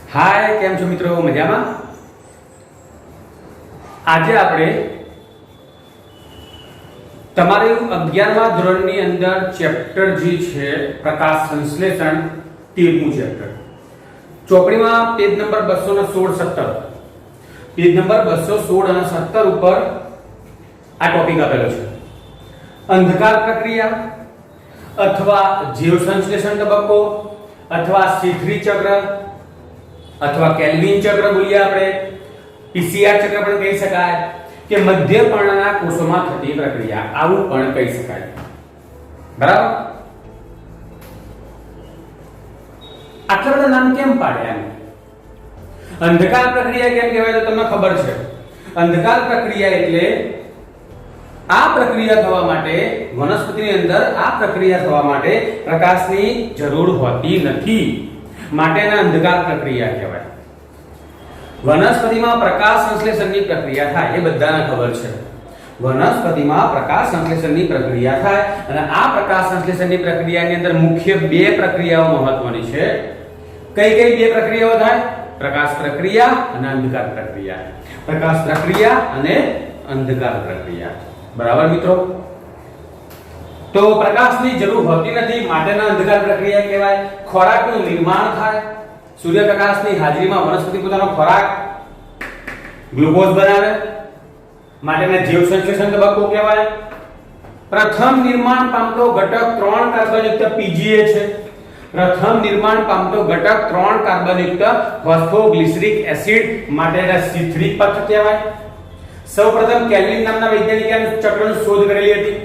हाय केम छो मित्रों मजामा। आज आपणे तमारे 11मा ધોરણની અંદર ચેપ્ટર જે છે પ્રકાશ સંશ્લેષણ 13મું ચેપ્ટર ચોપડીમાં પેજ નંબર 216-17 પેજ નંબર 216 અને 17 ઉપર આ ટોપિક આપેલો છે। અંધકાર પ્રક્રિયા अथवा जीव संश्लेषण तबक्को अथवा C3 चक्र अथवा केल्विन चक्र बोलिए आपणे पीसीआर चक्र पण कही शकाय के मध्य पर्णना कोषोमां थती प्रक्रिया आवुं पण कही शकाय। बराबर आटला बधा नाम केम पाड्या? अंधकार प्रक्रिया केम कहेवाय तो तमने खबर छे। अंधकार प्रक्रिया एटले आ प्रक्रिया थवा माटे वनस्पतिनी अंदर आ प्रक्रिया थवा माटे प्रकाशनी जरूर होती नथी, माटेना अंधकार प्रक्रिया कहेवाय। वनस्पतिमां प्रकाश संश्लेषणनी प्रक्रिया थाय ए बधाने खबर छे। वनस्पतिमां प्रकाश संश्लेषणनी प्रक्रिया थाय अने आ प्रकाश संश्लेषणनी प्रक्रियानी अंदर मुख्य बे प्रक्रियाओ महत्वनी छे। कई बे प्रक्रियाओ थाय? प्रकाश प्रक्रिया अने अंधकार प्रक्रिया। प्रकाश प्रक्रिया अने अंधकार प्रक्रिया। बराबर मित्रों, तो प्रकाश की जरूर होती नहीं माटेना अंधकार प्रक्रिया कहेवाय। खोराकનું निर्माण थाय सूर्यप्रकाश ની હાજરીમાં વનસ્પતિ પોતાનો ખોરાક ગ્લુકોઝ બનાવે માટેના જીવ સંશ્લેષણ તબક્કો કહેવાય। પ્રથમ નિર્માણ પામતો ઘટક 3 કાર્બનયુક્ત પીજીએ છે। પ્રથમ નિર્માણ પામતો ઘટક 3 કાર્બનયુક્ત ફોસ્ફોગ્લિસરિક એસિડ માટેના C3 પથ કહેવાય। સૌપ્રથમ કેલ્વિન નામના વૈજ્ઞાનિકે ચક્રનું શોધ કરેલી હતી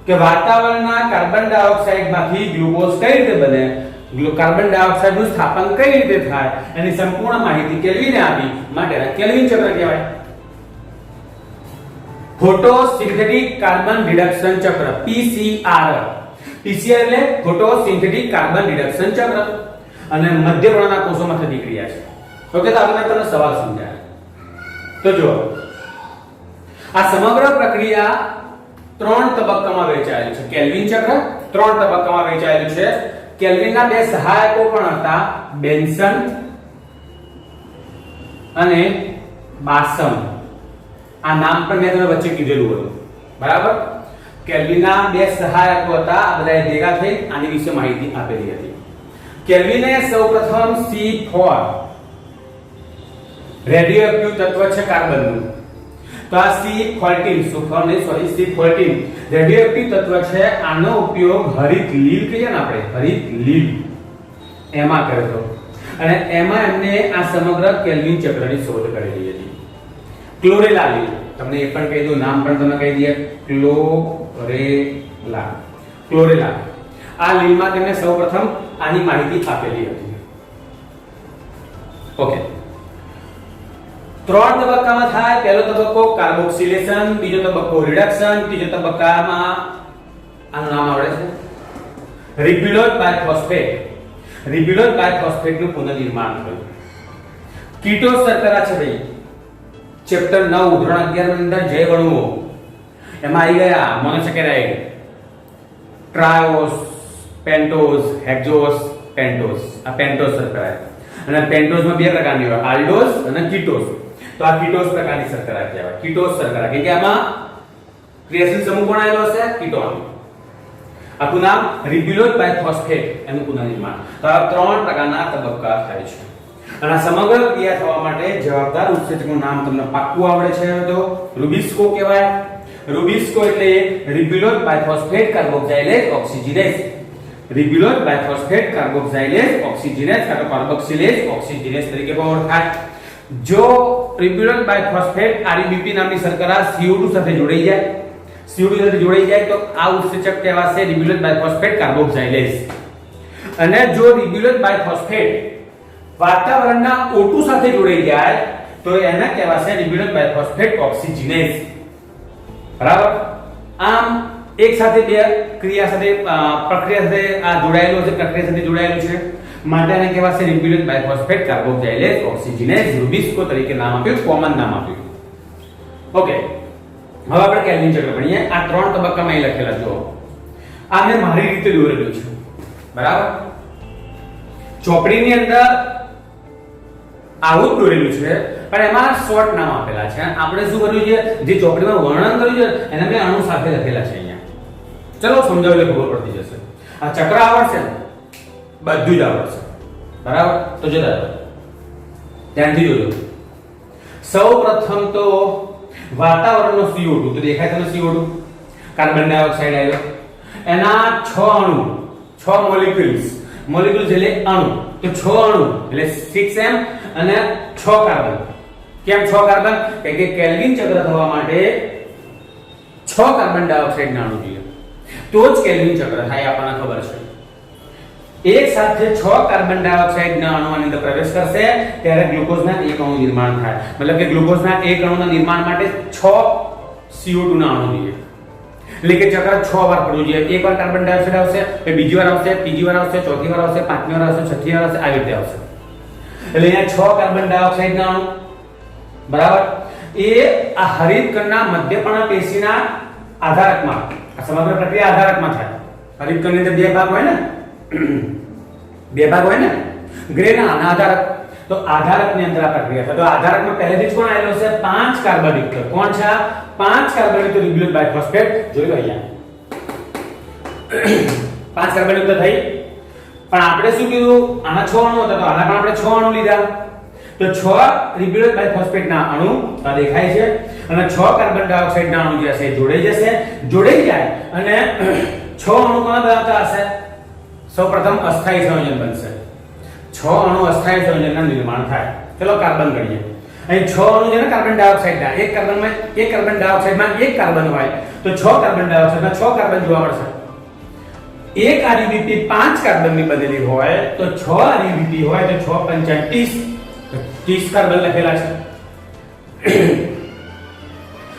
કે વાતાવરણના કાર્બન ડાયોક્સાઇડ માંથી ગ્લુકોઝ કઈ રીતે બને, કાર્બન ડાયોક્સાઇડ નું સ્થાપન કઈ રીતે થાય એની સંપૂર્ણ માહિતી કેલ્વિને આપી માટેના કેલ્વિન ચક્ર કહેવાય। ફોટોસિન્થેટિક કાર્બન રિડક્શન ચક્ર PCR એટલે ફોટોસિન્થેટિક કાર્બન રિડક્શન ચક્ર અને મધ્યપ્રણના કોષોમાં થતી ક્રિયા છે। ઓકે, તો આપણે તમને સવાલ સમજાય તો જો आ समग्र प्रक्रिया 3 तबक्कामां वहेंचाયેલી છે। કેલ્વિન ચક્ર 3 તબક્કામાં વહેંચાયેલું છે। કેલ્વિનના બે સહાયકો પણ હતા, બેન્સન અને બાસમ। આ નામ પણ મેં તમને વચ્ચે કીધેલું હતું, બરાબર। કેલ્વિનના બે સહાયકો હતા, આ બધાએ ભેગા થઈ આની વિશે માહિતી આપેલી હતી। કેલ્વિને સૌપ્રથમ C4 રેડિયોએક્ટિવ તત્વ છે કાર્બનનું, तो आ C14 रेडियोएक्टिव तत्व छे। आनो उपयोग हरित लील कहीए ने आपणे हरित लील एमा करतो अने एमा एमने आ समग्र केल्विन चक्रनी शोध करेली हती। क्लोरेला लील तमने ए पण कही दो, नाम पण तमने कही दीए, क्लोरेला आ लीलमां तेमणे सर्वप्रथम आनी माहिती आपेली हती। ओके, 3 તબક્કામાં થાય। પહેલો તબક્કો કાર્બોક્સિલેશન, બીજો તબક્કો રિડક્શન, ત્રીજો તબક્કામાં આનું નામ આવડે છે રિબ્યુલોઝ બાયફોસ્ફેટ। રિબ્યુલોઝ બાયફોસ્ફેટનું પુનર્નિર્માણ થયું। કીટોસ શર્કરા છે ભાઈ, ચેપ્ટર 9 ધોરણ 11 ની અંદર જય ગણવો એમાં આવી ગયા મોનોસેકેરાઇડ, ટ્રાયોસ, પેન્ટોઝ, હેક્ઝોસ, પેન્ટોઝ। આ પેન્ટોઝ શર્કરા અને પેન્ટોઝમાં બે પ્રકારની હોય, આલ્ડોઝ અને કીટોઝ। तो आ कीटोस प्रकार की शर्करा कहेवाय। कीटोस शर्करा के आमा क्रियाशील समूह कोण आवेलो हशे? कीटोन। आखुं नाम रिब्युलोज बायफोस्फेट एनुं पुनर्निर्माण। तो आ 3 प्रकारना तबक्का थाय छे અને આ સમગ્ર ક્રિયા થવા માટે જવાબદાર ઉત્સેચકનું નામ તમને પાક્કું આવડે છે તો રૂબિસ્કો કહેવાય। રૂબિસ્કો એટલે રિબ્યુલોજ બાયફોસ્ફેટ કાર્બોક્સિલેઝ ઓક્સિજનેઝ। રિબ્યુલોજ બાયફોસ્ફેટ કાર્બોક્સિલેઝ ઓક્સિજનેઝ કાં તો કાર્બોક્સિલેઝ ઓક્સિજનેઝ તરીકે પણ ઓળખાય। जो रिब्युलोज बायफोस्फेट आरबीपी नामनी शर्करा CO2 સાથે જોડાઈ જાય, CO2 સાથે જોડાઈ જાય તો આ ઉત્સેચક કહેવાશે रिब्युलोज बायफोस्फेट कार्बोक्सिलेज। અને જો रिब्युलोज बायफोस्फेट વાતાવરણના O2 સાથે જોડાઈ જાય તો એને કહેવાશે रिब्युलोज बायफोस्फेट ऑक्सीजनेज। બરાબર, આમ એક સાથે બે ક્રિયા સાથે પ્રક્રિયા સાથે આ જોડાયેલું છે, પ્રક્રિયા સાથે જોડાયેલું છે માટે એને કહેવાશે રિબ્યુલોઝ બાયફોસ્ફેટ કાર્બોક્સિલેઝ ઓક્સિજનેઝ। રૂબિસ્કો તરીકે નામ આપ્યું, કોમન નામ આપ્યું। ઓકે, હવે આપણે કેલ્વિન ચક્ર ભણીએ। આ 3 તબક્કામાં અહીં લખેલા જો આ મેં મારી રીતે દોરેલું છે, બરાબર। ચોપડીની અંદર આવું જ દોરેલું છે પણ એમાં શોર્ટ નામ આપેલા છે. આપણે શું કર્યું છે, જે ચોપડીમાં વર્ણન કર્યું છે એના મેં અણુ સાથે લખેલા છે અહીંયા. ચલો સમજાવી એટલે ખબર પડતી જશે. આ ચક્ર આવડશે ને, બધું જ આવડશે. બરાબર? તો જોતા ધ્યાનથી જોજો. સૌ પ્રથમ તો વાતાવરણનો CO2 તો દેખાય તમને CO2 કાર્બન ડાયોક્સાઇડ આવ્યો, એના 6 અણુ, 6 મોલેક્યુલ્સ એટલે અણુ. તો 6 અણુ એટલે 6m અને 6 કાર્બન. કેમ 6 કાર્બન? કારણ કે કેલ્વિન ચક્ર થવા માટે 6 કાર્બન ડાયોક્સાઇડ ના અણુ જોઈએ, તો જ કેલ્વિન ચક્ર થાય, આપણને ખબર છે. એક સાથે 6 કાર્બન ડાયોક્સાઇડ ના અણુની અંદર પ્રવેશ કરશે ત્યારે ગ્લુકોઝના એક અણુ નિર્માણ થાય. મતલબ કે ગ્લુકોઝના એક અણુના નિર્માણ માટે 6 CO2 ના અણુ જોઈએ. એટલે કે ચક્ર 6 વાર ફરવું જોઈએ. એક વાર કાર્બન ડાયોક્સાઇડ આવશે, પછી બીજી વાર આવશે, ત્રીજી વાર આવશે, ચોથી વાર આવશે, પાંચમી વાર આવશે, છઠ્ઠી વાર આવશે, આવી રીતે આવશે. એટલે અહીંયા 6 કાર્બન ડાયોક્સાઇડ ના અણુ. બરાબર? એ આ હરિતકણના મધ્યપર્ણ પેશીના આધારકમાં, આ સમગ્ર પ્રક્રિયા આધારકમાં થાય. હરિતકણની અંદર બે ભાગ હોય ને, ગ્રે ના આધારક. તો આધારકની અંદર આ પ્રક્રિયા થાય. તો આધારકમાં પહેલેથી જ કોણ આવેલો છે? 5 કાર્બન યુક્ત. કોણ છે? 5 કાર્બન યુક્ત રિબ્યુલોઇક બાયફોસ્ફેટ. જોઈ લો અહીંયા 5 કાર્બન યુક્ત થઈ. પણ આપણે શું કીધું? આના 6 અણુ હતા, તો આના પણ આપણે 6 અણુ લીધા. તો 6 રિબ્યુલોઇક બાયફોસ્ફેટ ના અણુ આ દેખાય છે, અને 6 કાર્બન ડાયોક્સાઇડ ના અણુ જે છે જોડાઈ જશે. જોડાઈ જાય અને 6 અણુ કોના બનાવતા હશે? સૌપ્રથમ અસ્થાયી સંયોજન બનશે. 6 અણુ અસ્થાયી સંયોજનના નિર્માણ થાય. ચલો કાર્બન ગણીએ. અહીં 6 અણુ છે ને કાર્બન ડાયોક્સાઇડના, એક કાર્બન ડાયોક્સાઇડમાં એક કાર્બન હોય, તો 6 કાર્બન ડાયોક્સાઇડમાં 6 કાર્બન જોવા મળશે. એક આરયુબીપી 5 કાર્બનની બનેલી હોય તો 6 આરયુબીપી હોય તો 6 5 30 કાર્બન લખેલા છે.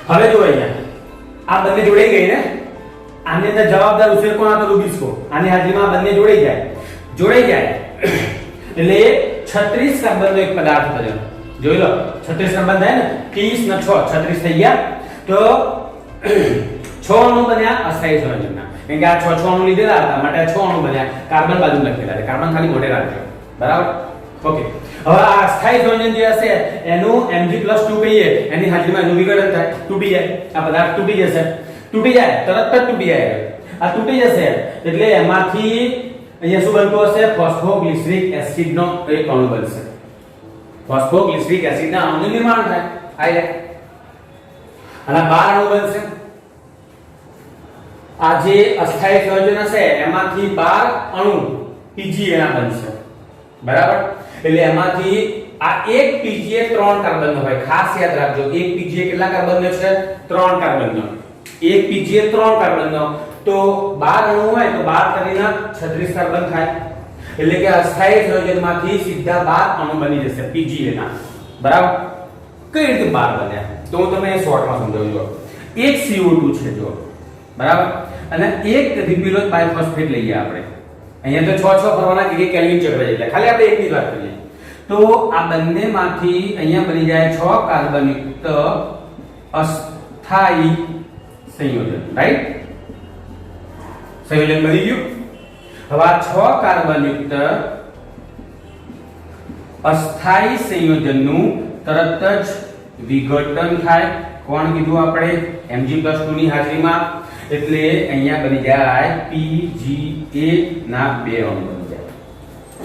હવે જો અહીંયા આ બંને જોડાઈ ગઈ ને, આની અંદર જવાબદાર ઉછેર કોણ હતો? રુબિસ્કો. આની હાજરીમાં બંને જોડાઈ જાય એટલે 36 કાર્બનનો એક પદાર્થ બન્યો. જોઈ લો 36 કાર્બન થાય ને, 30 ને 6 36 થઈ ગયા. તો 6 અણુ બન્યા અસ્થાયી સંયોજનના. કેમ કે આ 6 અણુ લીધેલા હતા માટે આ 6 અણુ બન્યા. કાર્બન બાજુ લખેલા છે, કાર્બન ખાલી મોઢે રાખજો. બરાબર? ઓકે. હવે આ અસ્થાયી સંયોજન જે હશે એનું Mg+2 કહીએ, એની હાજરીમાં એનું વિઘટન થાય, તૂટી જાય. આ પદાર્થ તૂટી જશે. તૂટી જાય, તરત જ તૂટી જાય. આ તૂટી જશે એટલે એમાંથી અહીંયા શું બનતું હશે? ફોસ્ફોગ્લિસરિક એસિડનો એક અણુ બનશે. ફોસ્ફોગ્લિસરિક એસિડના અણુનું નિર્માણ થાય. આયા અને 12 અણુ બનશે. આ જે અસ્થાયી સંયોજન હશે એમાંથી 12 અણુ PGA ના બનશે. બરાબર? એટલે એમાંથી આ એક PGA 3 કાર્બનનો હોય. ખાસ યાદ રાખજો, એક PGA કેટલા કાર્બનનો છે? 3 કાર્બનનો. એક PGA 3 કાર્બનનો, તો 12 અણુ હોય તો 12 કરીને 36 કાર્બન થાય. એટલે કે અસ્થાયી સંયોજનમાંથી સીધા 12 અણુ બની જશે PGA ના. બરાબર? કઈ રીતે 12 બન્યા? તો હું તમને શોર્ટમાં સમજાવું છું. એક CO2 છે જો, બરાબર, અને એક રિબ્યુલોઇક બાયફોસ્ફેટ લઈએ આપણે. અહીંયા તો 6 ફરવાના કે કેલ્વિન ચક્ર એટલે ખાલી આપણે એકની જ વાત કરીએ. તો આ બંનેમાંથી અહીંયા બની જાય 6 કાર્બન યુક્ત અસ્થાયી સંયોજન. રાઈટ? સંયોજન બની ગયું. હવે આ 6 કાર્બન યુક્ત અસ્થાયી સંયોજનનું તરત જ વિઘટન થાય. કોણ કીધું આપણે? Mg+2 ની હાજરીમાં. એટલે અહીંયા બની જાય PGA ના 2 અણુ બની જાય.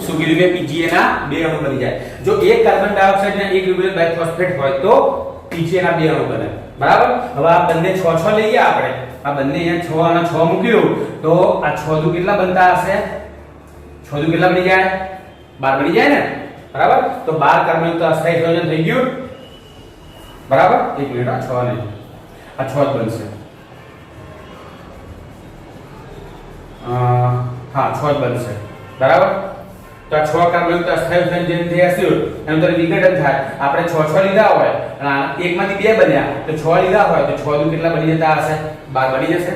શું કીધું મેં? PGA ના 2 અણુ બની જાય. જો એક કાર્બન ડાયોક્સાઇડ ને એક રિબ્યુલોઇક બાયફોસ્ફેટ હોય તો PGA ના 2 અણુ બને. બરાબર? હવે આ બંને 6 લઈએ આપણે. આ બંને અહીંયા 6 અને 6 મૂક્યું તો આ 6 દુ કેટલા બનતા હશે? 6 દુ કેટલા બની જાય? 12 બની જાય ને. બરાબર? તો 12 કાર્બન યુક્ત અસ્થાયી સંયોજન થઈ ગયું. બરાબર? એક મિનિટ, આ 6 નહીં, આ 6 જ બનશે. હા 6 જ બનશે. બરાબર? તો આ 6 કાર્બન યુક્ત અસ્થાયી સંયોજન જે હશે એનું અંદર વિઘટન થાય. આપણે 6 લીધા હોય અને એકમાંથી 2 બન્યા તો 6 લીધા હોય તો 6 દુ કેટલા બની જતા હશે? 12 બની જશે.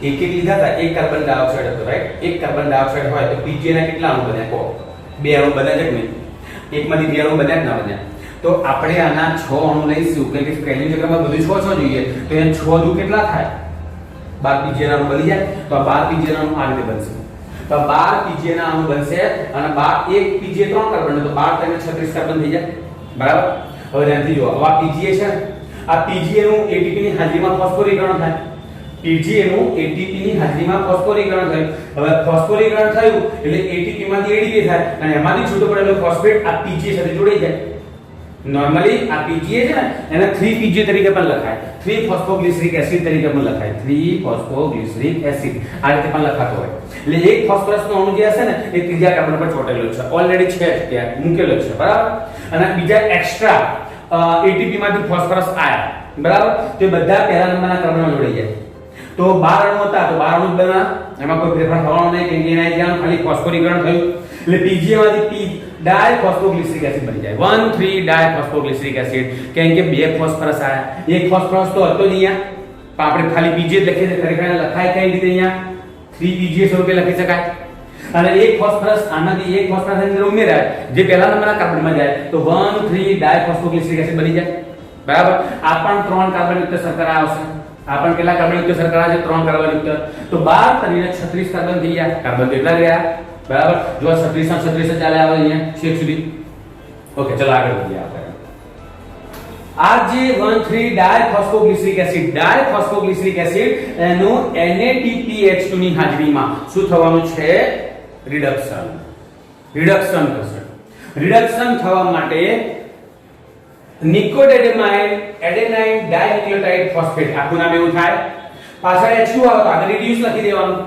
એક લીધા હતા, એક કાર્બન ડાયોક્સાઇડ હતો. રાઈટ? એક કાર્બન ડાયોક્સાઇડ હોય તો PGA ના કેટલા અણુ બન્યા? કહો. 2 અણુ બન્યા છે કે નહીં? એકમાંથી 2 અણુ બન્યા કે ના બન્યા? તો આપણે આના 6 અણુ લઈશું કે કેલ્વિન ચક્રમાં બધું 6 જોઈએ તો અહીંયા 6 દુ કેટલા થાય? 12 PGA ના અણુ બની જાય. તો આ 12 PGA ના અણુ આ રીતે બનશે. તો 12 પીજીએ ના અણુ બનશે અને 12 એક પીજીએ 3 કાર્બન તો 12 × 36 કાર્બન થઈ જાય બરાબર હવે ધ્યાનથી જુઓ હવે આ પીજીએ છે આ પીજીએ નું એટીપી ની હાજરીમાં ફોસ્ફોરીકરણ થાય પીજીએ નું એટીપી ની હાજરીમાં ફોસ્ફોરીકરણ થયું હવે ફોસ્ફોરીકરણ થયું એટલે એટીપી માંથી એડીપી થાય અને એમાંથી છૂટો પડેલો ફોસ્ફેટ આ પીજીએ સાથે જોડાઈ જાય નોર્મલી આ પીજીએ છે ને એને 3 પીજીએ તરીકે પણ લખાય 3 ફોસ્ફોગ્લિસરિક એસિડ તરીકે પણ લખાય 3 ફોસ્ફોગ્લિસરિક એસિડ આ રીતે પણ લખાતો હોય એટલે એક ફોસ્ફરસ નો અણુ જે હશે ને એ ત્રીજા કાર્બન પર ચોંટેલો છે ઓલરેડી છે ત્યાં મૂકેલો છે બરાબર અને બીજા એક્સ્ટ્રા એટીપી માંથી ફોસ્ફરસ આયા બરાબર તો એ બધા પહેલા નંબરના કાર્બનમાં જોડાઈ જાય તો 12 અણુ હતા તો 12 અણુ બના એમાં કોઈ ફેરફાર થવાનો નહીં કેમ કે એના જ્યાં ખાલી ફોસ્ફોરીકરણ થયું એટલે પીજીએ માંથી પી ડાયફોસ્ફોગ્લિસરિક એસિડ બની જાય 1,3 ડાયફોસ્ફોગ્લિસરિક એસિડ કેમ કે બે ફોસ્ફરસ આયા એક ફોસ્ફરસ તો હતો જ અહીંયા આપણે ખાલી પીજીએ લખીએ તો ખરેખર લખાય કઈ રીતે અહીંયા 3 પીજીએ સ્વરૂપે લખી શકાય અને એક ફોસ્ફરસ આમાંથી એક ફોસ્ફરસ અંદર ઉમેરાય જે પહેલા નંબરના કાર્બનમાં જાય તો 1,3 ડાયફોસ્ફોગ્લિસરિક એસિડ બની જાય બરાબર આ પણ 3 કાર્બન યુક્ત શર્કરા આવશે આ પણ કેટલા કાર્બન યુક્ત શર્કરા છે 3 કાર્બન યુક્ત તો 12 કરીને 36 કાર્બન થઈ ગયા કાર્બન કેટલા ગયા બરાબર જો 36 ના 36 ચાલે આવે અહીંયા છેક સુધી ઓકે ચલો આગળ વધીએ આપણે આ જે 1,3 ડાયફોસ્ફોગ્લિસરિક એસિડ એનું NADPH2 ની હાજરીમાં શું થવાનું છે રિડક્શન થશે રિડક્શન થવા માટે નિકોડેમાઇન એડેનાઇન ડાયન્યુક્લિયોટાઇડ ફોસ્ફેટ આખું નામ એવું થાય પાછળ H2 આવે તો આગળ રિડ્યુસ લખી દેવાનું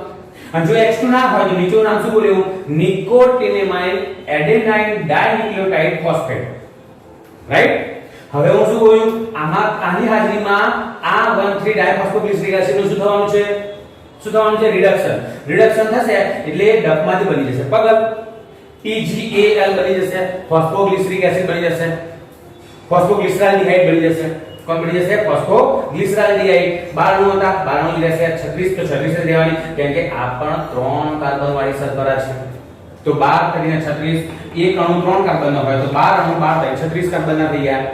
અને જો H2 ના હોય તો નીચેનું નામ શું બોલ્યું નિકોટિનેમાઇન એડેનાઇન ડાયન્યુક્લિયોટાઇડ ફોસ્ફેટ રાઈટ હવે હું શું બોલ્યું આની હાજરીમાં આ 1,3 ડાયફોસ્ફોગ્લિસરિક એસિડ નું શું થવાનું છે રિડક્શન થશે એટલે ડબમાંથી બની જશે પગલ PgAl બની જશે ફોસ્ફોગ્લિસરિક એસિડ બની જશે ફોસ્ફોગ્લિસરાલ્ડિહાઇડ બની જશે કોણ બની જશે ફોસ્ફોગ્લિસરાલ્ડિહાઇડ 12 અણુ હતા 12 અણુ રહેશે 36 તો 36 જ રહેવાની કેમ કે આ પણ 3 કાર્બન વાળી શર્કરા છે તો 12 કરીને 36 એક અણુ 3 કાર્બન નો હોય તો 12 અણુ 12 36 કાર્બન ના થઈ ગયા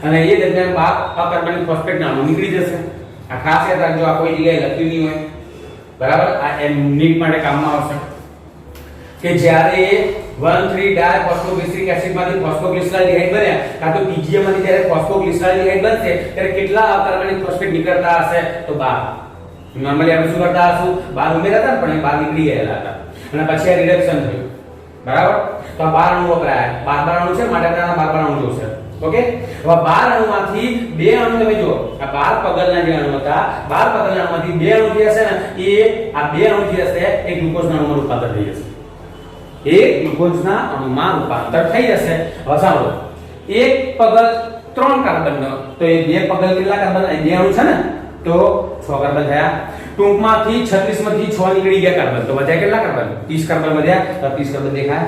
અને એ દરમિયાન 12 અકાર્બનિક ફોસ્ફેટ ના અણુ નીકળી જશે આ ખાસ યાદ રાખજો આ કોઈ જગ્યાએ લખ્યું નહીં હોય બરાબર આ એમ નીટ માટે કામમાં આવશે કે જ્યારે 1,3 ડાયફોસ્ફોગ્લિસરિક એસિડ માંથી ફોસ્ફોગ્લિસરાલ્ડિહાઇડ બને કાં તો પીજીએ માંથી જ્યારે ફોસ્ફોગ્લિસરાલ્ડિહાઇડ બનશે ત્યારે કેટલા અકાર્બનિક ફોસ્ફેટ નીકળતા હશે તો 12 નોર્મલી આપણે શું કરતા હશું 12 ઉમેરતા પણ એ 12 નીકળી ગયેલા હતા અને પછી આ રિડક્શન થયું બરાબર તો આ 12 અણુ વપરાયા 12 અણુ છે માટે આપણે 12 અણુ જોશે ઓકે હવે 12 અણુમાંથી બે અણુ તમે જો આ 12 પગલના જે અણુ હતા 12 પગલના અણુમાંથી બે અણુ જે હશે ને એ આ બે અણુ જે હશે એ ગ્લુકોઝના અણુમાં રૂપાંતર થઈ જશે એક ગ્લુકોઝના અણુમાં રૂપાંતર થઈ જશે હવે સાંભળો એક પગલ 3 કાર્બનનો તો એ બે પગલ કેટલા કાર્બન બે અણુ છે ને તો 6 કાર્બન થયા ટૂંકમાંથી 36 માંથી 6 નીકળી ગયા કાર્બન તો વધ્યા કેટલા કાર્બન 30 કાર્બન વધ્યા તો 30 કાર્બન દેખાય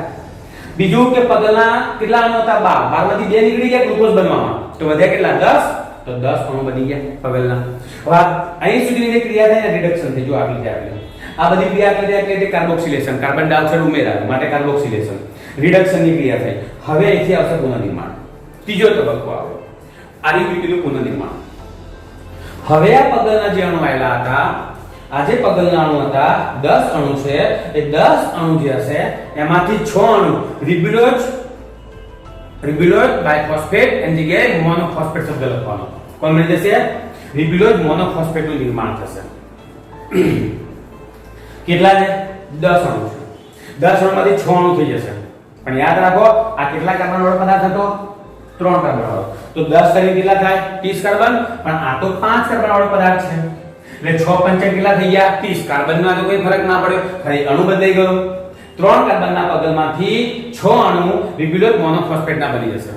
બીજું કે પગલના કેટલા અણુ હતા 12 માંથી 2 નીકળી ગયા ગ્લુકોઝ બનવામાં તો વધ્યા કેટલા 10 તો 10 અણુ બની ગયા પગલના હવે અહીં સુધીની જે ક્રિયા થાય ને રિડક્શન થઈ જો આટલી થાય આ બધી ક્રિયા એટલે કાર્બોક્સિલેશન કાર્બન ડાયોક્સાઇડ ઉમેરાય માટે કાર્બોક્સિલેશન રિડક્શનની ક્રિયા થઈ હવે અહીંથી આવશે પુનર્નિર્માણ ત્રીજો તબક્કો આવે આર્યુબિક્યુલનું પુનર્નિર્માણ હવે આ પગલના જે અણુ આવેલા હતા આ જે પગલના અણુ હતા 10 અણુ છે એ 10 અણુ જે હશે એમાંથી 6 અણુ રિબ્યુલોઇડ બાયફોસ્ફેટ એની જગ્યાએ મોનોફોસ્ફેટ શબ્દ લખવાનો કોણ બની જશે રિબ્યુલોઇડ મોનોફોસ્ફેટ નું નિર્માણ થશે કેટલા છે 10 અણુ છે 10 અણુમાંથી 6 અણુ થઈ જશે પણ યાદ રાખો આ કેટલા કાર્બન વાળો પદાર્થ હતો 3 કાર્બન વાળો તો 10 કરીને કેટલા થાય 30 કાર્બન પણ આ તો 5 કાર્બન વાળો પદાર્થ છે એટલે 6 પંચા કેટલા થઈ ગયા 30 કાર્બનમાં તો કોઈ ફરક ના પડ્યો ખાલી અણુ બદલાઈ ગયો 3 કાર્બનના પગલમાંથી 6 અણુ રિબ્યુલોઇડ મોનોફોસ્ફેટ ના બની જશે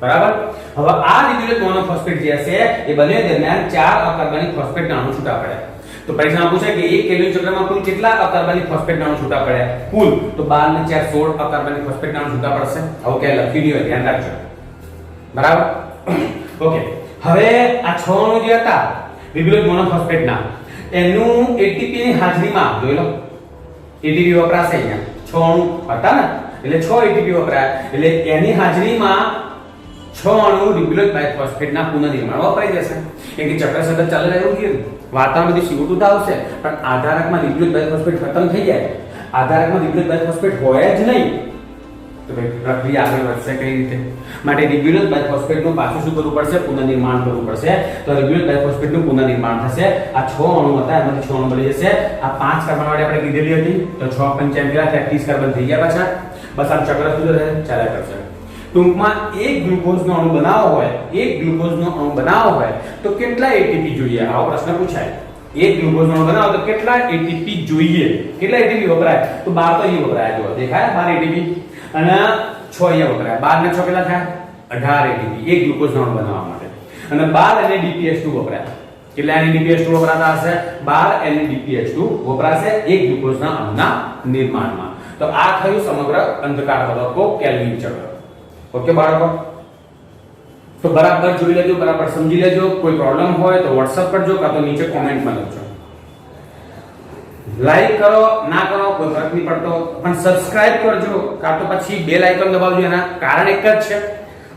બરાબર હવે આ રિબ્યુલોઇડ મોનોફોસ્ફેટ જે હશે એ બંને દરમિયાન 4 અકાર્બનિક ફોસ્ફેટ ના અણુ છૂટા પડ્યા તો પરીક્ષામાં પૂછે કે એક કેલ્વિન ચક્રમાં કુલ કેટલા અકાર્બનિક ફોસ્ફેટ ના અણુ છૂટા પડ્યા કુલ તો 12 ને 4 16 અકાર્બનિક ફોસ્ફેટ ના અણુ છૂટા પડશે આવું કે લખ્યું નહીં હોય ધ્યાન રાખજો બરાબર ઓકે હવે આ 6 અણુ જે હતા રિબ્યુલોઇડ મોનોફોસ્ફેટ ના એનું એટીપી ની હાજરીમાં જોઈ લો એટીપી વપરાશે અહીંયા 6 અણુ હતા ને એટલે 6 એટીપી વપરાયા એટલે એની હાજરીમાં 6 અણુ રિબ્યુલોઇડ બાયફોસ્ફેટ ના પુનર્નિર્માણ વપરાઈ જશે કેમ કે ચક્ર સતત ચાલી રહ્યું છે વાતાવરણ બધી CO2 આવશે પણ આધારકમાં રિબ્યુલોઇડ બાયફોસ્ફેટ ખતમ થઈ જાય આધારકમાં રિબ્યુલોઝ બાયફોસ્ફેટ હોય જ નહીં તો ભાઈ પ્રક્રિયા આગળ વધશે કઈ રીતે? માટે રિબ્યુલોઝ બાયફોસ્ફેટનું પાછું શું કરવું પડશે? પુનર્નિર્માણ કરવું પડશે. તો રિબ્યુલોઝ બાયફોસ્ફેટનું પુનર્નિર્માણ થશે. આ 6 અણુ હતા એમાંથી 6 અણુ બની જશે. આ 5 કાર્બન વાળી આપણે કીધેલી હતી તો 6 પંચાયત કેટલા થયા? 30 કાર્બન થઈ ગયા પાછા. બસ આ ચક્ર શું રહે? ચાલ્યા કરશે. ટૂંકમાં એક ગ્લુકોઝનો અણુ બનાવવો હોય તો કેટલા એટીપી જોઈએ? આવો પ્રશ્ન પૂછાય. એક ગ્લુકોઝનો અણુ બનાવો તો કેટલા એટીપી જોઈએ? કેટલા એટીપી વપરાય? તો 12 તો અહીં વપરાય. જો દેખાય 12 એટીપી અને 6 અહીંયા વપરાય. 12 ને 6 કેટલા થાય? 18 એટીપી એક ગ્લુકોઝનો અણુ બનાવવા માટે. અને 12 NADPH2 વપરાય. કેટલા NADPH2 વપરાતા હશે? 12 NADPH2 વપરાશે એક ગ્લુકોઝના અણુના નિર્માણમાં. તો આ થયું સમગ્ર અંધકાર તબક્કો, કેલ્વિન ચક્ર. ઓકે બાળકો, તો બરાબર જોઈ લેજો, બરાબર સમજી લેજો. કોઈ પ્રોબ્લેમ હોય તો WhatsApp કરજો કાં તો નીચે કોમેન્ટમાં લખજો. લાઈક કરો ના કરો કોઈ ફરક નહીં પડતો, પણ સબસ્ક્રાઇબ કરજો કાં તો પછી બેલ આઇકન દબાવજો. એના કારણ એક જ છે,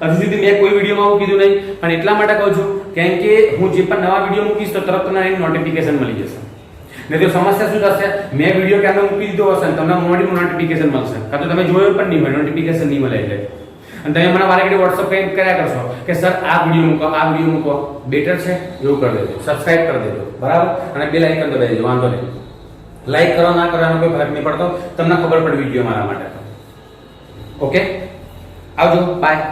હજુ સુધી મેં કોઈ વિડીયોમાં આવું કીધું નહીં, પણ એટલા માટે કહું છું કેમ કે હું જે પણ નવા વિડીયો મૂકીશ તો તરત તમને એની નોટિફિકેશન મળી જશે. નહીં તો સમસ્યા શું થશે? મેં વિડીયો ક્યારે મૂકી દીધો હશે ને તમને મોડી નોટિફિકેશન મળશે, કાં તો તમે જોયો પણ નહીં હોય, નોટિફિકેશન નહીં મળે એટલે. અને તમે મને વારે ઘડી WhatsApp કઈ કર્યા કરશો કે સર આ વિડીયો મૂકો, આ વિડીયો મૂકો, બેટર છે એવું કરી દેજો, સબસ્ક્રાઇબ કરી દેજો બરાબર, અને બેલ આઇકન દબાવી દેજો, વાંધો નહીં. લાઈક કરો ના કરો એનો કોઈ ફરક નહીં પડતો, તમને ખબર પડવી જોઈએ મારા માટે. ઓકે, આવજો, બાય.